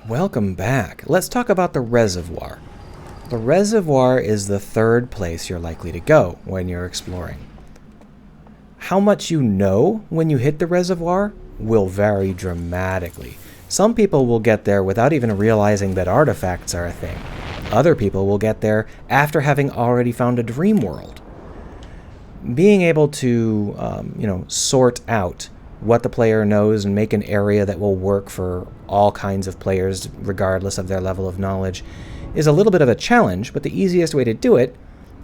Welcome back. Let's talk about the reservoir. The reservoir is the third place you're likely to go when you're exploring. How much you know when you hit the reservoir will vary dramatically. Some people will get there without even realizing that artifacts are a thing. Other people will get there after having already found a dream world. Being able to, sort out what the player knows and make an area that will work for all kinds of players regardless of their level of knowledge is a little bit of a challenge, but the easiest way to do it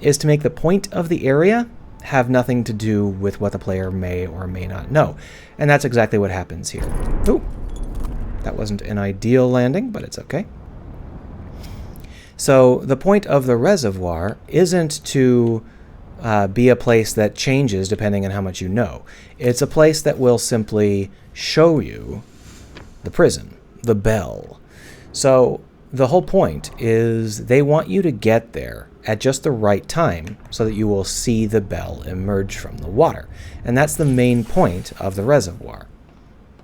is to make the point of the area have nothing to do with what the player may or may not know. And that's exactly what happens here. Ooh, that wasn't an ideal landing, but it's okay. So the point of the reservoir isn't to be a place that changes depending on how much you know. It's a place that will simply show you the prison, the bell. So the whole point is they want you to get there at just the right time so that you will see the bell emerge from the water. And that's the main point of the reservoir.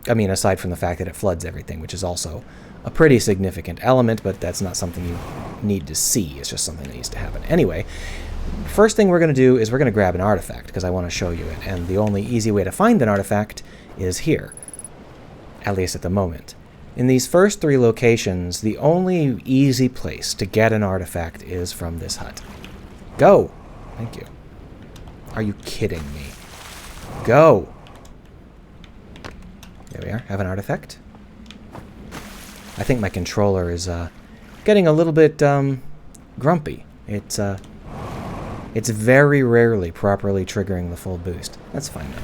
I mean, aside from the fact that it floods everything, which is also a pretty significant element, but that's not something you need to see. It's just something that needs to happen. Anyway, first thing we're going to do is we're going to grab an artifact because I want to show you it. And the only easy way to find an artifact is here, at least at the moment. In these first three locations, the only easy place to get an artifact is from this hut. Go! Thank you. Are you kidding me? Go! There we are. Have an artifact. I think my controller is getting a little bit grumpy. It's very rarely properly triggering the full boost. That's fine though.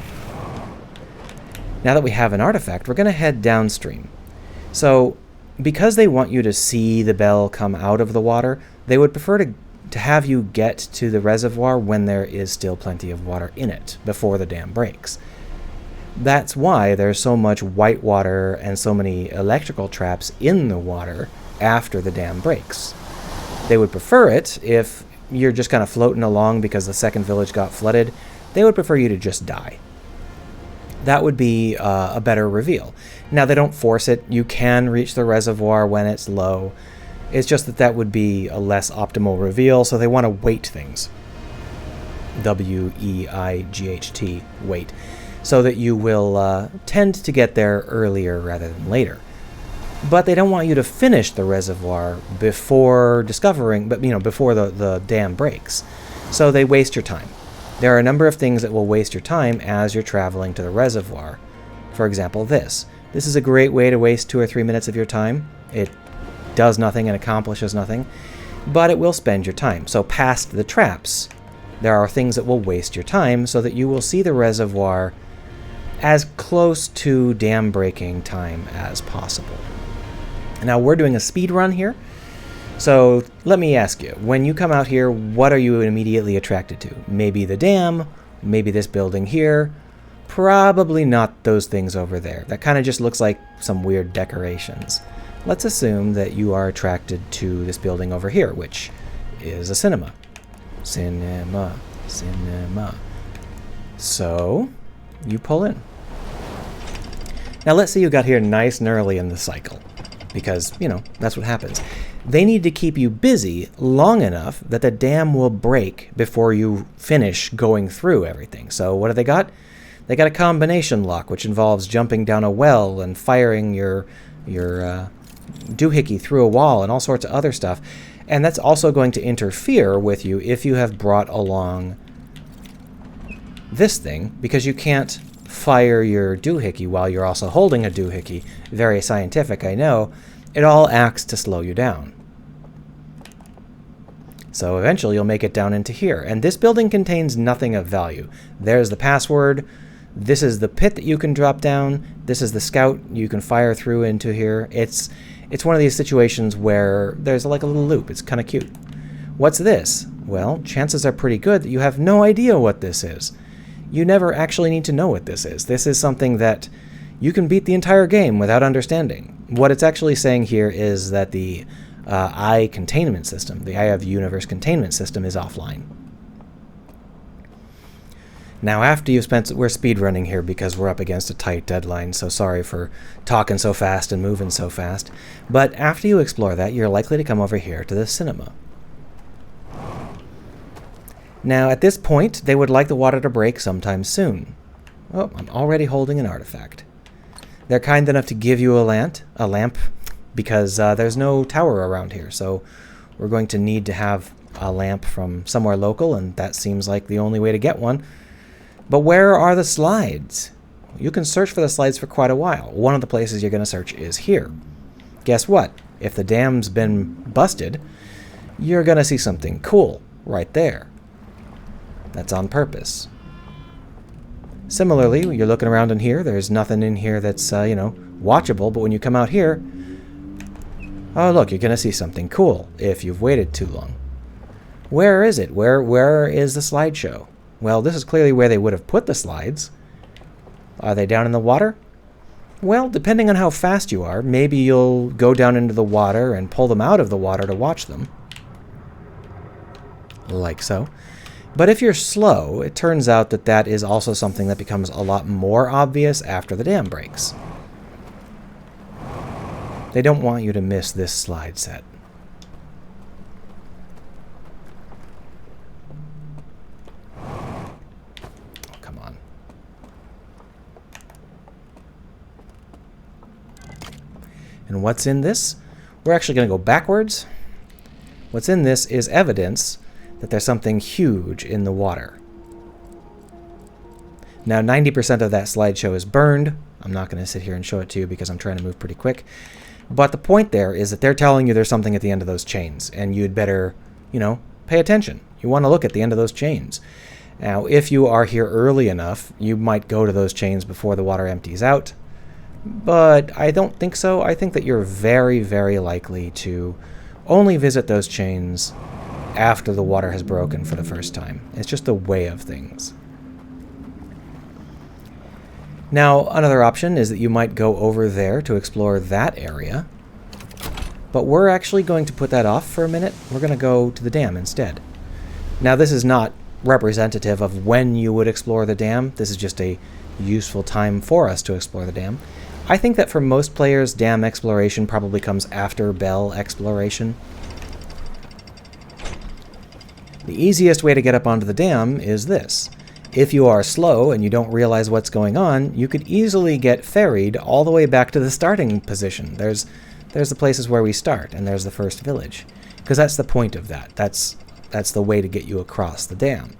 Now that we have an artifact, we're going to head downstream. So, because they want you to see the bell come out of the water, they would prefer to have you get to the reservoir when there is still plenty of water in it, before the dam breaks. That's why there's so much white water and so many electrical traps in the water after the dam breaks. They would prefer it if you're just kind of floating along because the second village got flooded. They would prefer you to just die. That would be a better reveal. Now, they don't force it. You can reach the reservoir when it's low. It's just that that would be a less optimal reveal, so they want to weight things. W-E-I-G-H-T, weight. So that you will tend to get there earlier rather than later. But they don't want you to finish the reservoir before before the dam breaks. So they waste your time. There are a number of things that will waste your time as you're traveling to the reservoir. For example, this. This is a great way to waste 2 or 3 minutes of your time. It does nothing and accomplishes nothing, but it will spend your time. So past the traps, there are things that will waste your time so that you will see the reservoir as close to dam breaking time as possible. Now, we're doing a speed run here. So let me ask you, when you come out here, what are you immediately attracted to? Maybe the dam, maybe this building here, probably not those things over there. That kind of just looks like some weird decorations. Let's assume that you are attracted to this building over here, which is a cinema. Cinema, cinema. So you pull in. Now let's say you got here nice and early in the cycle, because, that's what happens. They need to keep you busy long enough that the dam will break before you finish going through everything. So what do they got? They got a combination lock, which involves jumping down a well and firing your doohickey through a wall and all sorts of other stuff. And that's also going to interfere with you if you have brought along this thing, because you can't fire your doohickey while you're also holding a doohickey. Very scientific, I know. It all acts to slow you down. So eventually you'll make it down into here. And this building contains nothing of value. There's the password. This is the pit that you can drop down. This is the scout you can fire through into here. It's one of these situations where there's like a little loop. It's kind of cute. What's this? Well, chances are pretty good that you have no idea what this is. You never actually need to know what this is. This is something that you can beat the entire game without understanding. What it's actually saying here is that the Eye containment system, the Eye of the Universe containment system, is offline. Now, after you've spent... We're speedrunning here because we're up against a tight deadline, so sorry for talking so fast and moving so fast. But after you explore that, you're likely to come over here to the cinema. Now, at this point, they would like the water to break sometime soon. Oh, I'm already holding an artifact. They're kind enough to give you a lamp, because there's no tower around here, so we're going to need to have a lamp from somewhere local, and that seems like the only way to get one. But where are the slides? You can search for the slides for quite a while. One of the places you're going to search is here. Guess what? If the dam's been busted, you're going to see something cool right there. That's on purpose. Similarly, when you're looking around in here, there's nothing in here that's, watchable, but when you come out here, oh, look, you're going to see something cool if you've waited too long. Where is it? Where is the slideshow? Well, this is clearly where they would have put the slides. Are they down in the water? Well, depending on how fast you are, maybe you'll go down into the water and pull them out of the water to watch them. Like so. But if you're slow, it turns out that that is also something that becomes a lot more obvious after the dam breaks. They don't want you to miss this slide set. Oh, come on. And what's in this? We're actually going to go backwards. What's in this is evidence that there's something huge in the water. Now, 90% of that slideshow is burned. I'm not going to sit here and show it to you because I'm trying to move pretty quick. But the point there is that they're telling you there's something at the end of those chains, and you'd better, pay attention. You want to look at the end of those chains. Now, if you are here early enough, you might go to those chains before the water empties out. But I don't think so. I think that you're very, very likely to only visit those chains after the water has broken for the first time. It's just the way of things. Now, another option is that you might go over there to explore that area. But we're actually going to put that off for a minute. We're going to go to the dam instead. Now, this is not representative of when you would explore the dam. This is just a useful time for us to explore the dam. I think that for most players, dam exploration probably comes after bell exploration. The easiest way to get up onto the dam is this. If you are slow and you don't realize what's going on, you could easily get ferried all the way back to the starting position. There's the places where we start, and there's the first village. Because that's the point of that. That's the way to get you across the dam.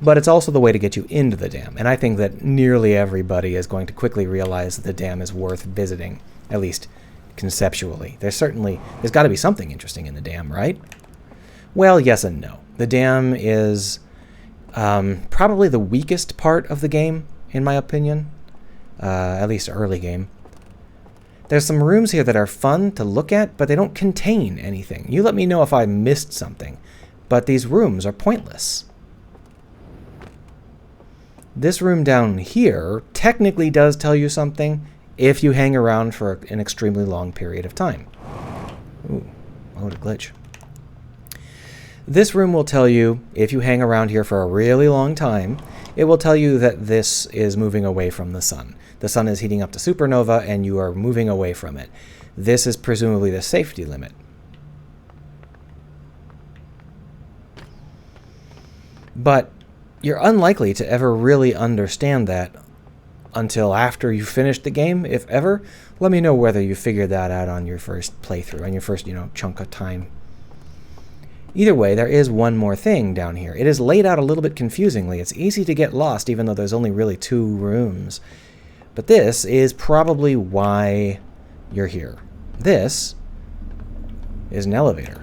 But it's also the way to get you into the dam. And I think that nearly everybody is going to quickly realize that the dam is worth visiting, at least conceptually. There's got to be something interesting in the dam, right? Well, yes and no. The dam is probably the weakest part of the game, in my opinion. At least early game. There's some rooms here that are fun to look at, but they don't contain anything. You let me know if I missed something. But these rooms are pointless. This room down here technically does tell you something if you hang around for an extremely long period of time. Ooh, what a glitch. This room will tell you, if you hang around here for a really long time, it will tell you that this is moving away from the sun. The sun is heating up to supernova, and you are moving away from it. This is presumably the safety limit. But you're unlikely to ever really understand that until after you finish the game, if ever. Let me know whether you figured that out on your first playthrough, on your first, chunk of time. Either way, there is one more thing down here. It is laid out a little bit confusingly. It's easy to get lost, even though there's only really 2 rooms. But this is probably why you're here. This is an elevator.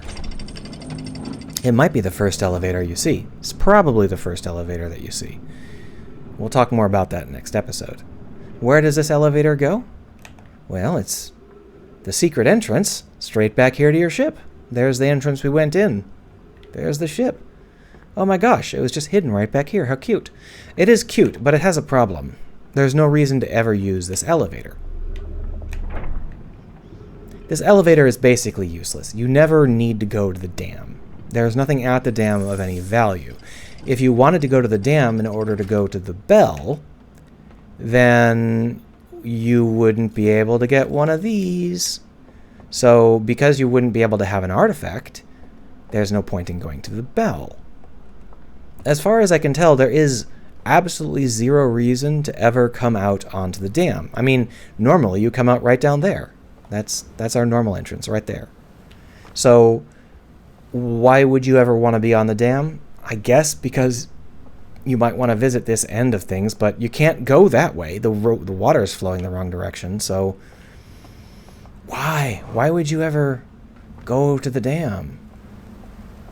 It might be the first elevator you see. It's probably the first elevator that you see. We'll talk more about that next episode. Where does this elevator go? Well, it's the secret entrance straight back here to your ship. There's the entrance we went in. There's the ship. Oh my gosh, it was just hidden right back here. How cute. It is cute, but it has a problem. There's no reason to ever use this elevator. This elevator is basically useless. You never need to go to the dam. There's nothing at the dam of any value. if you wanted to go to the dam in order to go to the bell, then you wouldn't be able to get one of these. So because you wouldn't be able to have an artifact, there's no point in going to the bell. As far as I can tell, there is absolutely zero reason to ever come out onto the dam. I mean, normally you come out right down there. That's our normal entrance right there. So why would you ever want to be on the dam? I guess because you might want to visit this end of things, but you can't go that way. The water is flowing the wrong direction, so why? Why would you ever go to the dam?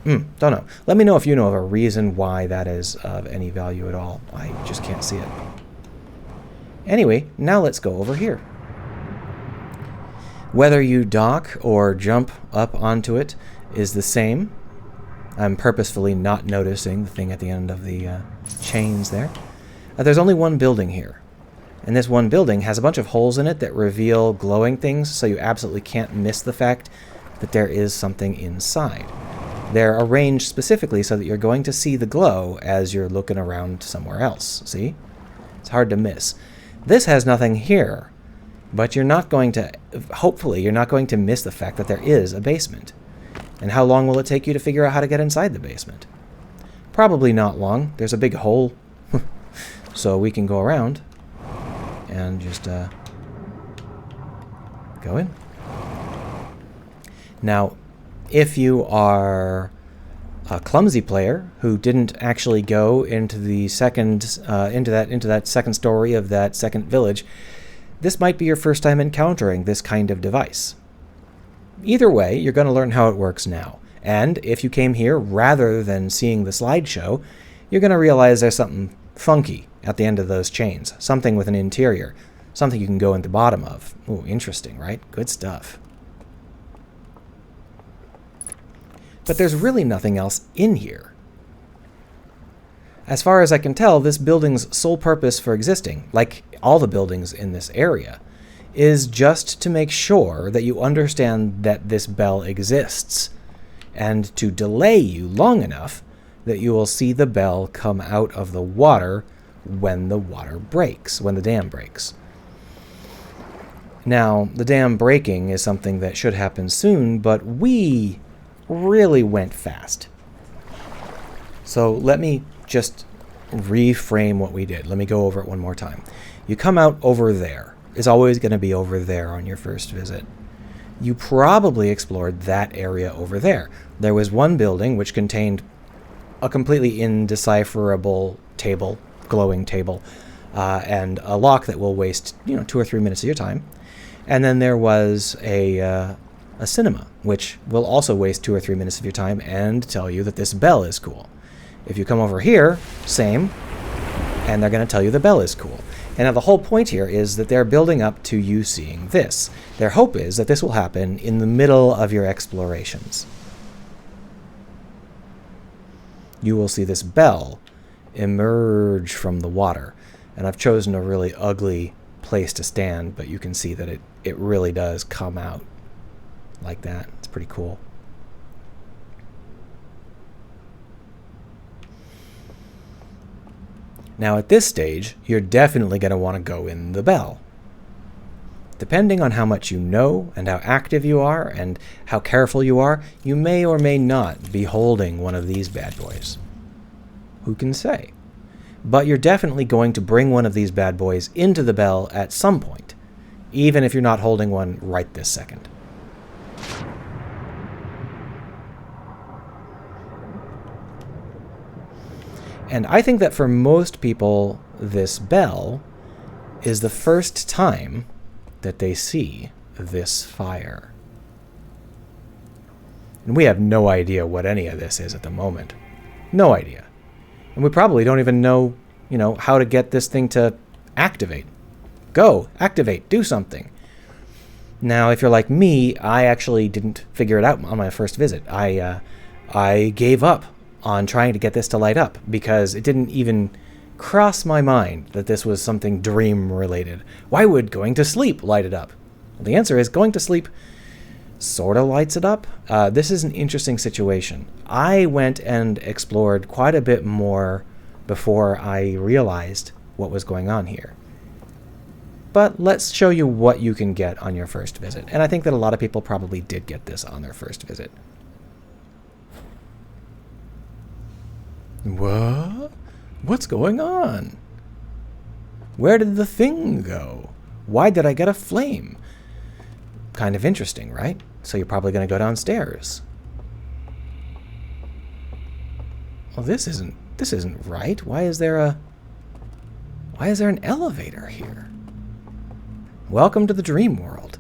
Don't know. Let me know if you know of a reason why that is of any value at all. I just can't see it. Anyway, now let's go over here. Whether you dock or jump up onto it is the same. I'm purposefully not noticing the thing at the end of the chains there. There's only one building here. And this one building has a bunch of holes in it that reveal glowing things, so you absolutely can't miss the fact that there is something inside. They're arranged specifically so that you're going to see the glow as you're looking around somewhere else. See? It's hard to miss. This has nothing here, but you're not going to, hopefully, you're not going to miss the fact that there is a basement. And how long will it take you to figure out how to get inside the basement? Probably not long. There's a big hole, so we can go around and just go in. Now, if you are a clumsy player who didn't actually go into the second into that second story of that second village, this might be your first time encountering this kind of device. Either way, you're going to learn how it works now. And if you came here rather than seeing the slideshow, you're going to realize there's something funky at the end of those chains, something with an interior, something you can go in the bottom of. Ooh, interesting, right? Good stuff. But there's really nothing else in here. As far as I can tell, this building's sole purpose for existing, like all the buildings in this area, is just to make sure that you understand that this bell exists, and to delay you long enough that you will see the bell come out of the water when the water breaks, when the dam breaks. Now, the dam breaking is something that should happen soon, but we really went fast. So let me just reframe what we did. Let me go over it one more time. You come out over there. It's always going to be over there on your first visit. You probably explored that area over there. There was one building which contained a completely indecipherable table, glowing table, and a lock that will waste 2 or 3 minutes of your time. And then there was a cinema, which will also waste 2 or 3 minutes of your time and tell you that this bell is cool. If you come over here, same, and they're going to tell you the bell is cool. And now the whole point here is that they're building up to you seeing this. Their hope is that this will happen in the middle of your explorations. You will see this bell emerge from the water. And I've chosen a really ugly place to stand, but you can see that it really does come out like that. It's pretty cool. Now at this stage, you're definitely going to want to go in the bell. Depending on how much you know and how active you are and how careful you are, you may or may not be holding one of these bad boys. Who can say? But you're definitely going to bring one of these bad boys into the bell at some point, even if you're not holding one right this second. And I think that for most people, this bell is the first time that they see this fire. And we have no idea what any of this is at the moment. No idea. And we probably don't even know, how to get this thing to activate. Go, activate, do something. Now, if you're like me, I actually didn't figure it out on my first visit. I gave up on trying to get this to light up because it didn't even cross my mind that this was something dream related. Why would going to sleep light it up? Well, the answer is going to sleep sort of lights it up. This is an interesting situation. I went and explored quite a bit more before I realized what was going on here. But let's show you what you can get on your first visit. And I think that a lot of people probably did get this on their first visit. What? What's going on? Where did the thing go? Why did I get a flame? Kind of interesting, right? So you're probably going to go downstairs. Well, this isn't right. Why is there an elevator here? Welcome to the dream world.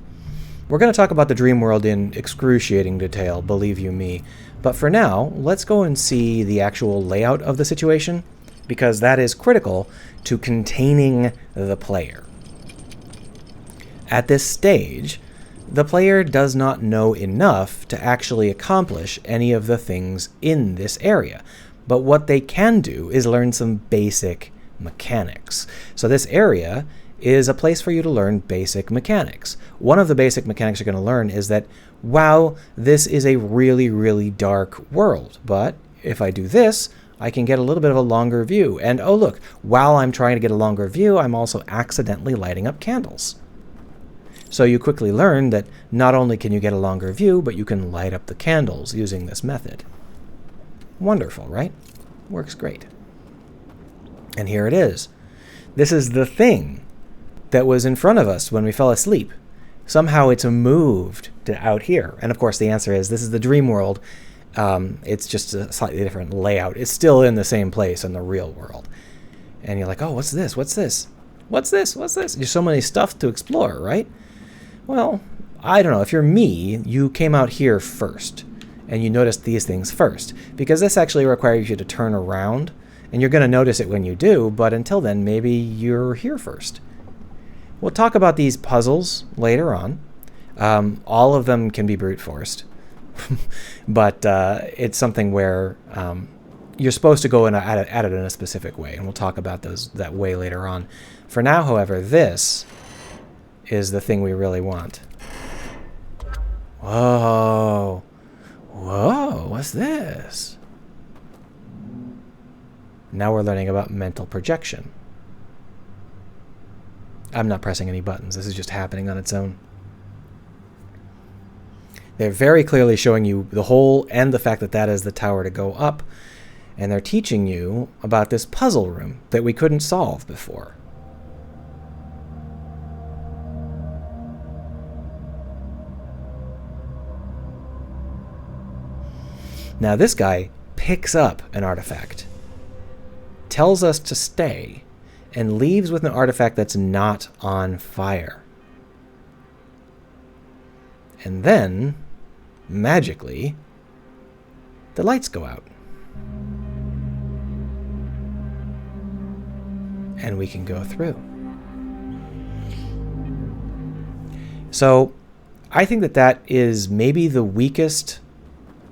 We're going to talk about the dream world in excruciating detail, believe you me. But for now, let's go and see the actual layout of the situation, because that is critical to containing the player. At this stage, the player does not know enough to actually accomplish any of the things in this area. But what they can do is learn some basic mechanics. So this area is a place for you to learn basic mechanics. One of the basic mechanics you're going to learn is that, wow, this is a really, really dark world. But if I do this, I can get a little bit of a longer view. And oh look, while I'm trying to get a longer view, I'm also accidentally lighting up candles. So you quickly learn that not only can you get a longer view, but you can light up the candles using this method. Wonderful, right? Works great. And here it is. This is the thing that was in front of us when we fell asleep. Somehow it's moved to out here. And of course the answer is this is the dream world. It's just a slightly different layout. It's still in the same place in the real world. And you're like, oh, what's this? What's this? What's this? What's this? There's so many stuff to explore, right? Well, I don't know. If you're me, you came out here first. And you noticed these things first. Because this actually requires you to turn around. And you're going to notice it when you do. But until then, maybe you're here first. We'll talk about these puzzles later on. All of them can be brute forced. But it's something where you're supposed to go at it in a specific way. And we'll talk about that way later on. For now, however, this is the thing we really want. Whoa. Whoa, what's this? Now we're learning about mental projection. I'm not pressing any buttons. This is just happening on its own. They're very clearly showing you the hole and the fact that that is the tower to go up. And they're teaching you about this puzzle room that we couldn't solve before. Now this guy picks up an artifact, tells us to stay, and leaves with an artifact that's not on fire. And then, magically, the lights go out. And we can go through. So, I think that is maybe the weakest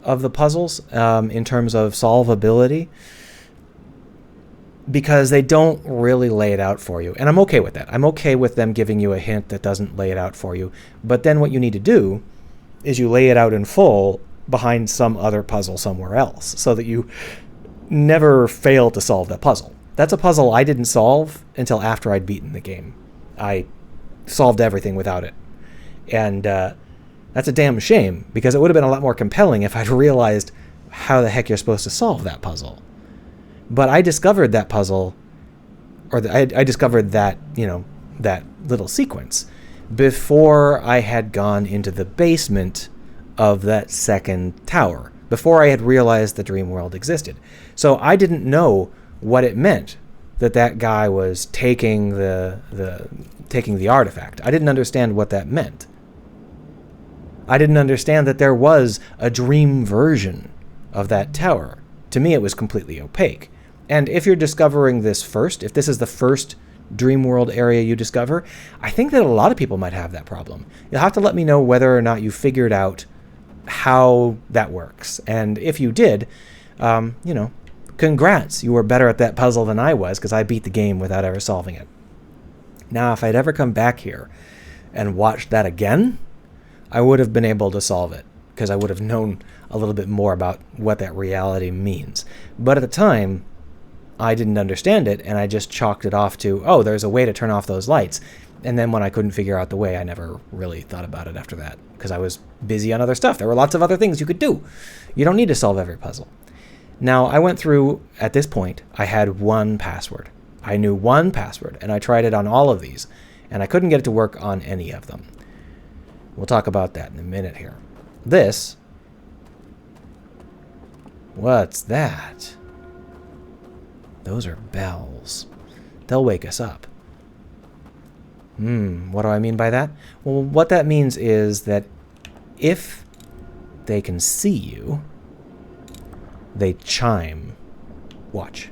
of the puzzles in terms of solvability, because they don't really lay it out for you. And I'm okay with that. I'm okay with them giving you a hint that doesn't lay it out for you. But then what you need to do is you lay it out in full behind some other puzzle somewhere else so that you never fail to solve that puzzle. That's a puzzle I didn't solve until after I'd beaten the game. I solved everything without it. And that's a damn shame, because it would have been a lot more compelling if I'd realized how the heck you're supposed to solve that puzzle. But I discovered that puzzle, or I discovered that, that little sequence before I had gone into the basement of that second tower, before I had realized the dream world existed. So I didn't know what it meant that that guy was taking the artifact. I didn't understand what that meant. I didn't understand that there was a dream version of that tower. To me, it was completely opaque. And if you're discovering this first, if this is the first dream world area you discover, I think that a lot of people might have that problem. You'll have to let me know whether or not you figured out how that works. And if you did, congrats, you were better at that puzzle than I was, because I beat the game without ever solving it. Now, if I'd ever come back here and watched that again, I would have been able to solve it, because I would have known a little bit more about what that reality means. But at the time, I didn't understand it, and I just chalked it off to, oh, there's a way to turn off those lights. And then when I couldn't figure out the way, I never really thought about it after that, because I was busy on other stuff. There were lots of other things you could do. You don't need to solve every puzzle. Now, I went through, at this point, I had one password. I knew one password, and I tried it on all of these, and I couldn't get it to work on any of them. We'll talk about that in a minute here. This... What's that? Those are bells. They'll wake us up. What do I mean by that? Well, what that means is that if they can see you, they chime. Watch.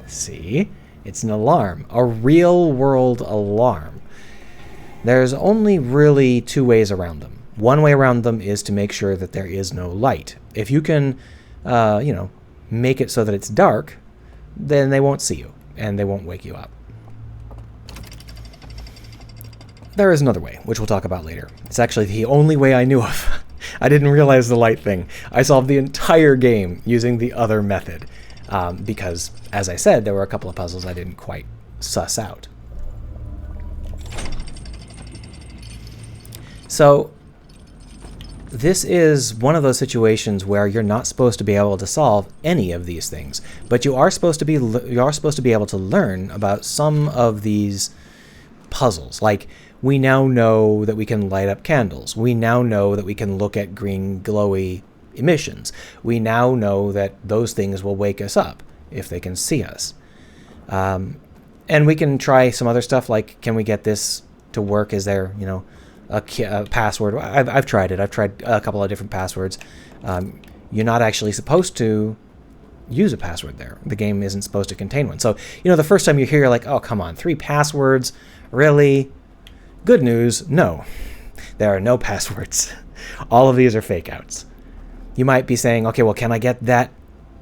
See? It's an alarm. A real-world alarm. There's only really two ways around them. One way around them is to make sure that there is no light. If you can, make it so that it's dark, then they won't see you, and they won't wake you up. There is another way, which we'll talk about later. It's actually the only way I knew of. I didn't realize the light thing. I solved the entire game using the other method, because, as I said, there were a couple of puzzles I didn't quite suss out. So, this is one of those situations where you're not supposed to be able to solve any of these things, but you are supposed to be able to learn about some of these puzzles. Like, we now know that we can light up candles. We now know that we can look at green glowy emissions. We now know that those things will wake us up if they can see us. And we can try some other stuff, like, can we get this to work? Is there, a password? I've tried it. I've tried a couple of different passwords. You're not actually supposed to use a password there. The game isn't supposed to contain one. So, the first time you hear, you're like, oh, come on, 3 passwords? Really? Good news, no. There are no passwords. All of these are fake outs. You might be saying, okay, well, can I get that?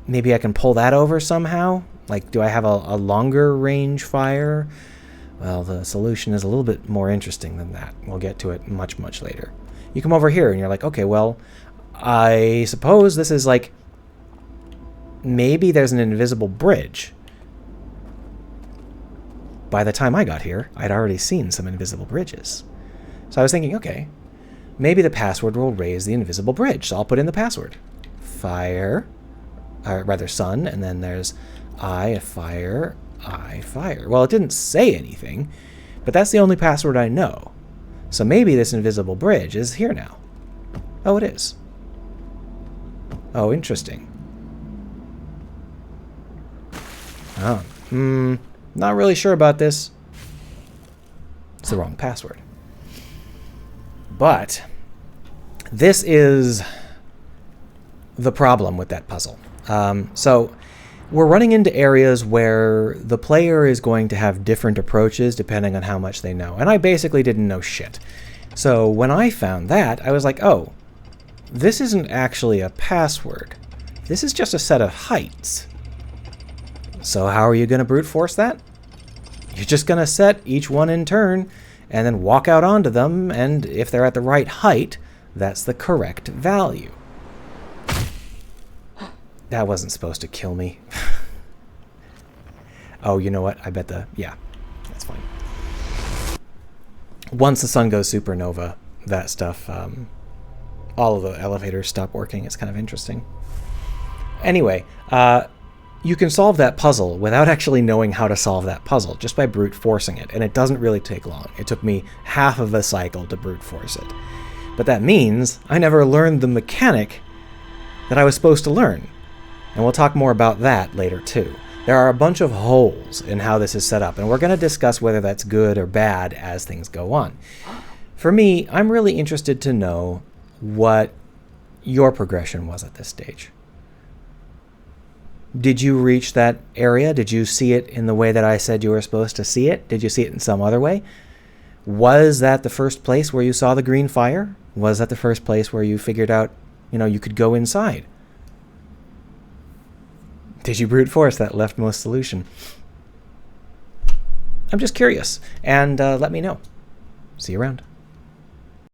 Maybe I can pull that over somehow? Like, do I have a longer range fire? Well, the solution is a little bit more interesting than that. We'll get to it much, much later. You come over here and you're like, okay, well, I suppose this is like, maybe there's an invisible bridge. By the time I got here, I'd already seen some invisible bridges. So I was thinking, okay, maybe the password will raise the invisible bridge. So I'll put in the password. Fire, or rather sun, and then there's I, fire, I, fire. Well, it didn't say anything, but that's the only password I know. So maybe this invisible bridge is here now. Oh, it is. Oh, interesting. Oh, not really sure about this. It's the wrong password. But this is the problem with that puzzle. So we're running into areas where the player is going to have different approaches depending on how much they know. And I basically didn't know shit. So when I found that, I was like, oh, this isn't actually a password. This is just a set of heights. So how are you going to brute force that? You're just going to set each one in turn and then walk out onto them, and if they're at the right height, that's the correct value. That wasn't supposed to kill me. Oh, you know what? I bet yeah, that's fine. Once the sun goes supernova, that stuff, all of the elevators stop working. It's kind of interesting. Anyway, you can solve that puzzle without actually knowing how to solve that puzzle, just by brute forcing it, and it doesn't really take long. It took me half of a cycle to brute force it. But that means I never learned the mechanic that I was supposed to learn. And we'll talk more about that later too. There are a bunch of holes in how this is set up, and we're going to discuss whether that's good or bad as things go on. For me, I'm really interested to know what your progression was at this stage. Did you reach that area? Did you see it in the way that I said you were supposed to see it? Did you see it in some other way? Was that the first place where you saw the green fire? Was that the first place where you figured out, you could go inside? Did you brute force that leftmost solution? I'm just curious, and let me know. See you around.